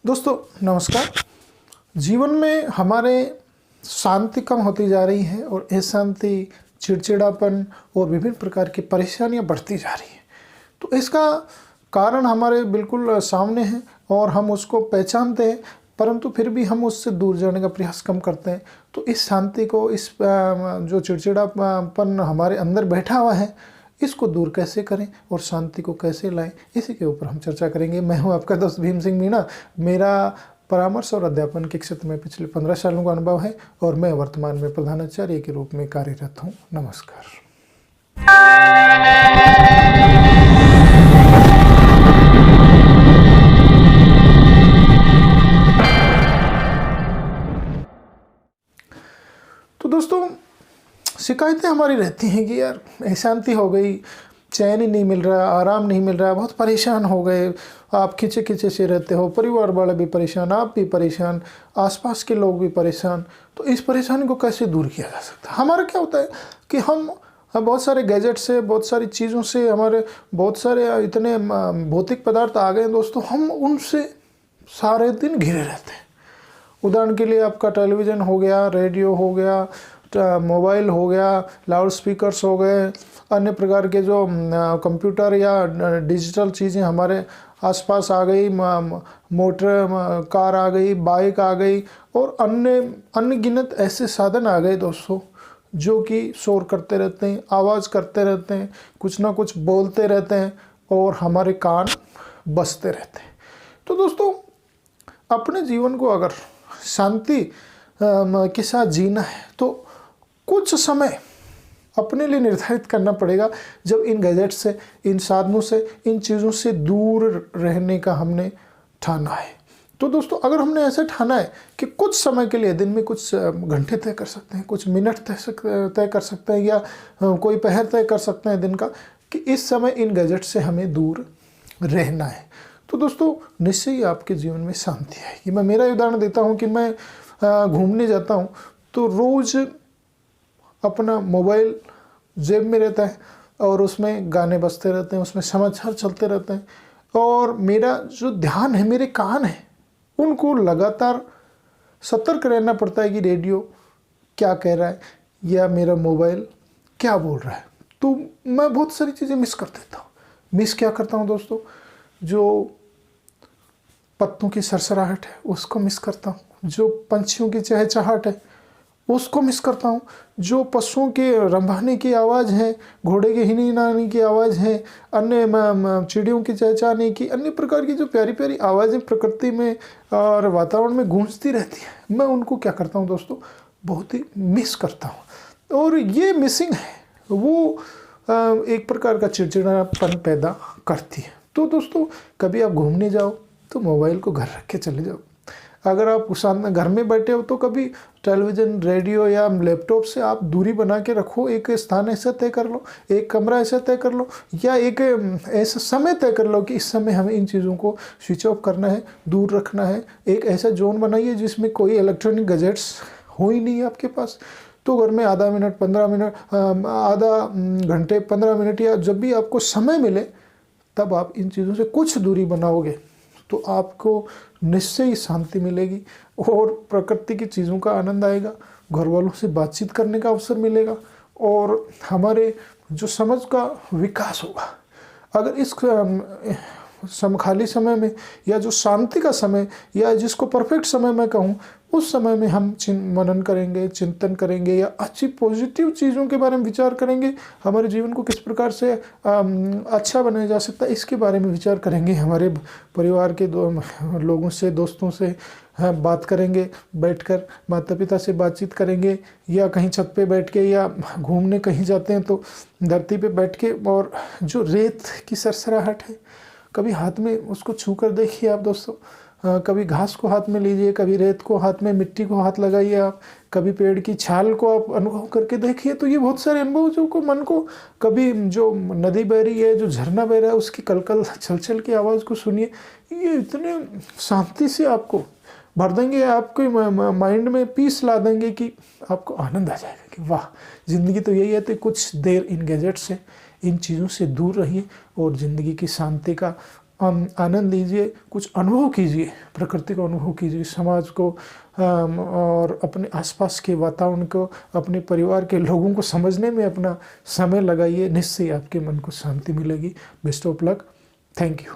दोस्तों नमस्कार। जीवन में हमारे शांति कम होती जा रही है और अशांति, चिड़चिड़ापन और विभिन्न प्रकार की परेशानियां बढ़ती जा रही हैं। तो इसका कारण हमारे बिल्कुल सामने है और हम उसको पहचानते हैं, परंतु फिर भी हम उससे दूर जाने का प्रयास कम करते हैं। तो इस शांति को, इस जो चिड़चिड़ापन हमारे अंदर बैठा हुआ है, इसको दूर कैसे करें और शांति को कैसे लाएं, इसी के ऊपर हम चर्चा करेंगे। मैं हूं आपका दोस्त भीम सिंह मीणा। मेरा परामर्श और अध्यापन के क्षेत्र में पिछले 15 सालों का अनुभव है और मैं वर्तमान में प्रधानाचार्य के रूप में कार्यरत हूं। नमस्कार। तो दोस्तों, शिकायतें हमारी रहती हैं कि यार अशांति हो गई, चैन ही नहीं मिल रहा, आराम नहीं मिल रहा, बहुत परेशान हो गए, आप खिंचे खिंचे से रहते हो, परिवार वाले भी परेशान, आप भी परेशान, आसपास के लोग भी परेशान। तो इस परेशानी को कैसे दूर किया जा सकता है? हमारा क्या होता है कि हम बहुत सारे गैजेट से, बहुत सारी चीज़ों से, हमारे बहुत सारे इतने भौतिक पदार्थ आ गए दोस्तों, हम उनसे सारे दिन घिरे रहते हैं। उदाहरण के लिए आपका टेलीविज़न हो गया, रेडियो हो गया, मोबाइल हो गया, लाउड स्पीकर्स हो गए, अन्य प्रकार के जो कंप्यूटर या डिजिटल चीज़ें हमारे आसपास आ गई, मोटर कार आ गई, बाइक आ गई और अन्य अनगिनत ऐसे साधन आ गए दोस्तों, जो कि शोर करते रहते हैं, आवाज़ करते रहते हैं, कुछ ना कुछ बोलते रहते हैं और हमारे कान बजते रहते हैं। तो दोस्तों, अपने जीवन को अगर शांति के साथ जीना है तो कुछ समय अपने लिए निर्धारित करना पड़ेगा, जब इन गैजेट से, इन साधनों से, इन चीज़ों से दूर रहने का हमने ठाना है। तो दोस्तों, अगर हमने ऐसे ठाना है कि कुछ समय के लिए दिन में कुछ घंटे तय कर सकते हैं, कुछ मिनट तय कर सकते हैं, या कोई पहर तय कर सकते हैं दिन का कि इस समय इन गैजेट से हमें दूर रहना है, तो दोस्तों निश्चय ही आपके जीवन में शांति आएगी। मैं मेरा उदाहरण देता हूँ कि मैं घूमने जाता हूँ तो रोज़ अपना मोबाइल जेब में रहता है और उसमें गाने बजते रहते हैं, उसमें समाचार चलते रहते हैं और मेरा जो ध्यान है, मेरे कान हैं, उनको लगातार सतर्क रहना पड़ता है कि रेडियो क्या कह रहा है या मेरा मोबाइल क्या बोल रहा है। तो मैं बहुत सारी चीज़ें मिस कर देता हूँ। मिस क्या करता हूँ दोस्तों? जो पत्तों की सरसराहट है उसको मिस करता हूँ, जो पंछियों की चहचहाहट है उसको मिस करता हूँ, जो पशुओं के रंभाने की आवाज़ है, घोड़े के हिनहिनाने की आवाज़ है, अन्य चिड़ियों की चहचहाने की, अन्य प्रकार की जो प्यारी प्यारी आवाज़ें प्रकृति में और वातावरण में गूंजती रहती हैं, मैं उनको क्या करता हूँ दोस्तों, बहुत ही मिस करता हूँ। और ये मिसिंग है वो एक प्रकार का चिड़चिड़ापन पैदा करती है। तो दोस्तों, कभी आप घूमने जाओ तो मोबाइल को घर रख के चले जाओ। अगर आप सामने घर में बैठे हो तो कभी टेलीविज़न, रेडियो या लैपटॉप से आप दूरी बना के रखो। एक स्थान ऐसा तय कर लो, एक कमरा ऐसा तय कर लो, या एक ऐसा समय तय कर लो कि इस समय हमें इन चीज़ों को स्विच ऑफ करना है, दूर रखना है। एक ऐसा जोन बनाइए जिसमें कोई इलेक्ट्रॉनिक गैजेट्स हो ही नहीं आपके पास। तो घर में आधा मिनट, 15 मिनट, आधा घंटे, 15 मिनट, या जब भी आपको समय मिले तब आप इन चीज़ों से कुछ दूरी बनाओगे तो आपको निश्चय ही शांति मिलेगी और प्रकृति की चीज़ों का आनंद आएगा, घर वालों से बातचीत करने का अवसर मिलेगा और हमारे जो समझ का विकास होगा। अगर इस खाली समय में, या जो शांति का समय, या जिसको परफेक्ट समय मैं कहूँ, उस समय में हम मनन करेंगे, चिंतन करेंगे या अच्छी पॉजिटिव चीज़ों के बारे में विचार करेंगे, हमारे जीवन को किस प्रकार से अच्छा बनाया जा सकता है इसके बारे में विचार करेंगे, हमारे परिवार के लोगों से, दोस्तों से बात करेंगे, बैठकर माता पिता से बातचीत करेंगे, या कहीं छत पे बैठ के, या घूमने कहीं जाते हैं तो धरती पे बैठ के, और जो रेत की सरसराहट है कभी हाथ में उसको छू कर देखिए आप दोस्तों। कभी घास को हाथ में लीजिए, कभी रेत को हाथ में, मिट्टी को हाथ लगाइए आप, कभी पेड़ की छाल को आप अनुभव करके देखिए। तो ये बहुत सारे अनुभव जो को मन को, कभी जो नदी बह रही है, जो झरना बह रहा है, उसकी कलकल छलछल की आवाज़ को सुनिए। ये इतने शांति से आपको भर देंगे, आपके माइंड में पीस ला देंगे कि आपको आनंद आ जाएगा कि वाह, ज़िंदगी तो यही है। तो कुछ देर इन गैजेट से, इन चीज़ों से दूर रहिए और ज़िंदगी की शांति का आनंद लीजिए, कुछ अनुभव कीजिए, प्रकृति का अनुभव कीजिए, समाज को और अपने आसपास के वातावरण को, अपने परिवार के लोगों को समझने में अपना समय लगाइए। निश्चय आपके मन को शांति मिलेगी। Best of luck. Thank you.